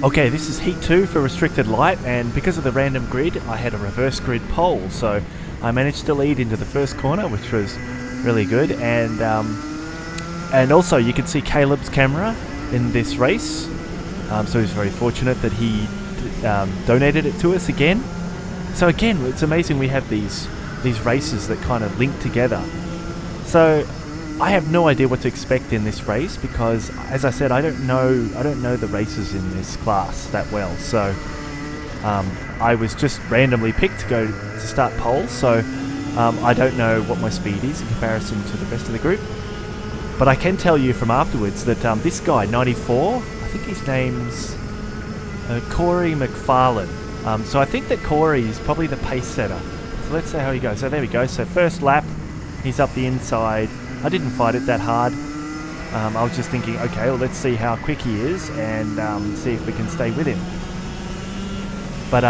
Okay, this is Heat 2 for Restricted Light, and because of the random grid, I had a reverse grid pole, so I managed to lead into the first corner, which was really good, and also you can see Caleb's camera in this race, so he's very fortunate that he donated it to us again. So again, it's amazing we have these races that kind of link together. So I have no idea what to expect in this race because, as I said, I don't know the races in this class that well. So I was just randomly picked to start pole. So I don't know what my speed is in comparison to the rest of the group. But I can tell you from afterwards that this guy, 94, I think his name's Corey McFarlane. So I think that Corey is probably the pace setter. So let's see how he goes. So there we go. So first lap, he's up the inside. I didn't fight it that hard. I was just thinking, okay, well, let's see how quick he is and see if we can stay with him. But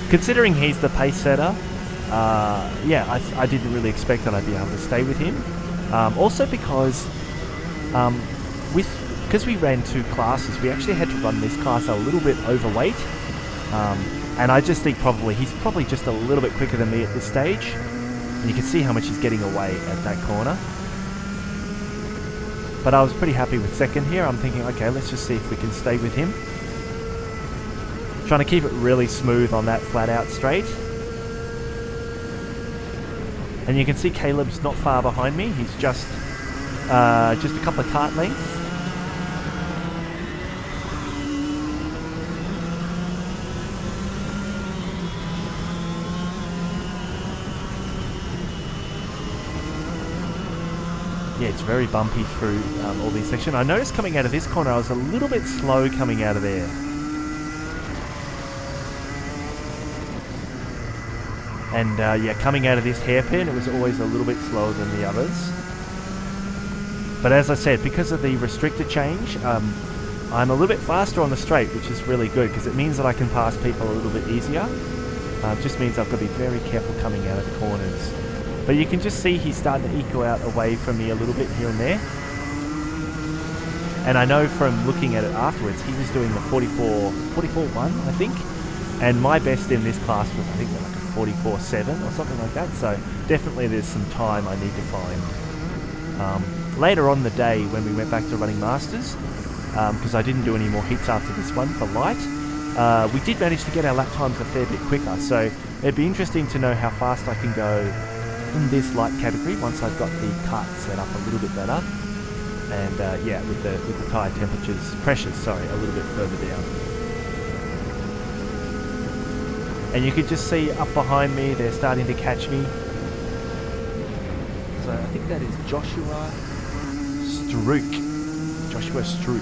considering he's the pace setter, I didn't really expect that I'd be able to stay with him. Also because we ran two classes, we actually had to run this class a little bit overweight. And I just think he's probably just a little bit quicker than me at this stage. And you can see how much he's getting away at that corner. But I was pretty happy with second here. I'm thinking, okay, let's just see if we can stay with him. Trying to keep it really smooth on that flat out straight. And you can see Caleb's not far behind me. He's just a couple of kart lengths. Yeah, it's very bumpy through all these sections. I noticed coming out of this corner, I was a little bit slow coming out of there. And coming out of this hairpin, it was always a little bit slower than the others. But as I said, because of the restrictor change, I'm a little bit faster on the straight, which is really good because it means that I can pass people a little bit easier. It just means I've got to be very careful coming out of the corners. But you can just see he's starting to equal out away from me a little bit here and there. And I know from looking at it afterwards, he was doing the 44.1, I think. And my best in this class was, I think, like a 44.7 or something like that. So definitely there's some time I need to find. Later on the day when we went back to running Masters, because I didn't do any more heats after this one for light, we did manage to get our lap times a fair bit quicker. So it'd be interesting to know how fast I can go in this light category once I've got the kart set up a little bit better, and with the tyre pressures a little bit further down. And you can just see up behind me they're starting to catch me. So I think that is Joshua Struik,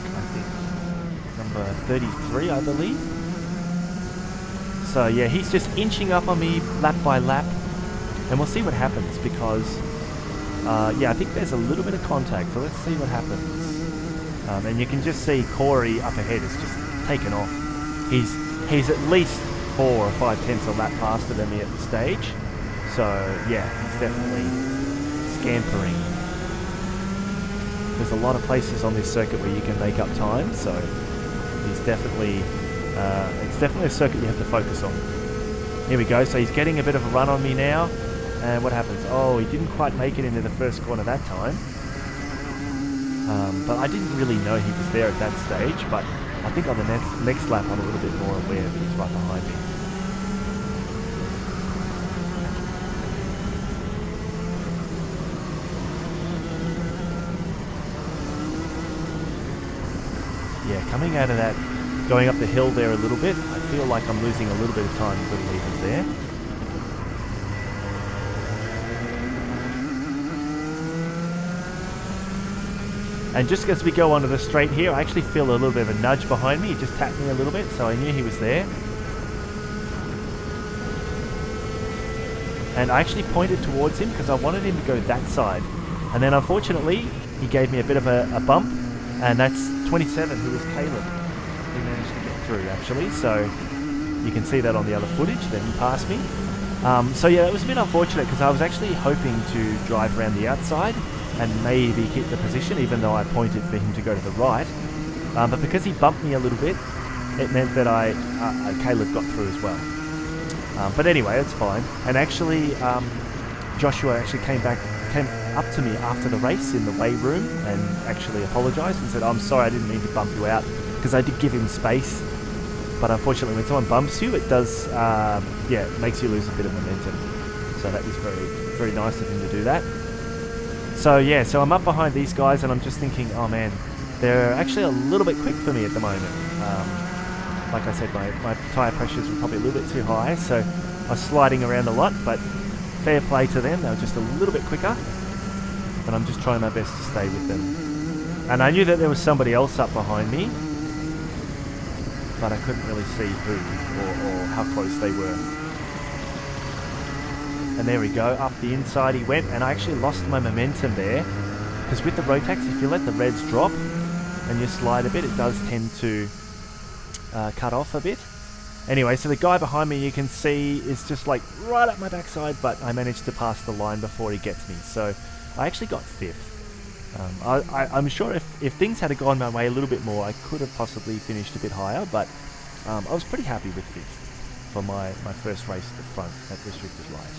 I think, number 33, I believe. So yeah, he's just inching up on me lap by lap. And we'll see what happens because, I think there's a little bit of contact, so let's see what happens. And you can just see Corey up ahead is just taken off. He's at least 4 or 5 tenths a lap faster than me at the stage. So, yeah, he's definitely scampering. There's a lot of places on this circuit where you can make up time, so he's definitely, it's definitely a circuit you have to focus on. Here we go, so he's getting a bit of a run on me now. And what happens? Oh, he didn't quite make it into the first corner that time. But I didn't really know he was there at that stage. But I think on the next lap, I'm a little bit more aware that he's right behind me. Yeah, coming out of that, going up the hill there a little bit, I feel like I'm losing a little bit of time with the leaders there. And just as we go onto the straight here, I actually feel a little bit of a nudge behind me. He just tapped me a little bit, so I knew he was there. And I actually pointed towards him because I wanted him to go that side. And then unfortunately, he gave me a bit of a bump. And that's 27, who was Caleb, who managed to get through actually. So you can see that on the other footage, that he passed me. So yeah, it was a bit unfortunate because I was actually hoping to drive around the outside and maybe keep the position, even though I pointed for him to go to the right. But because he bumped me a little bit, it meant that Caleb got through as well. But anyway, it's fine. And actually, Joshua actually came up to me after the race in the weigh room and actually apologised and said, "I'm sorry, I didn't mean to bump you out," because I did give him space. But unfortunately, when someone bumps you, it does, it makes you lose a bit of momentum. So that was very, very nice of him to do that. So yeah, so I'm up behind these guys and I'm just thinking, oh man, they're actually a little bit quick for me at the moment. Like I said, my tyre pressures were probably a little bit too high, so I was sliding around a lot, but fair play to them, they were just a little bit quicker. But I'm just trying my best to stay with them. And I knew that there was somebody else up behind me, but I couldn't really see who or how close they were. And there we go, up the inside he went, and I actually lost my momentum there, because with the Rotax, if you let the reds drop and you slide a bit, it does tend to cut off a bit. Anyway, so the guy behind me, you can see, is just like right up my backside, but I managed to pass the line before he gets me. So I actually got 5th. I'm sure if things had gone my way a little bit more, I could have possibly finished a bit higher, but I was pretty happy with 5th for my first race at the front at Restricted Light.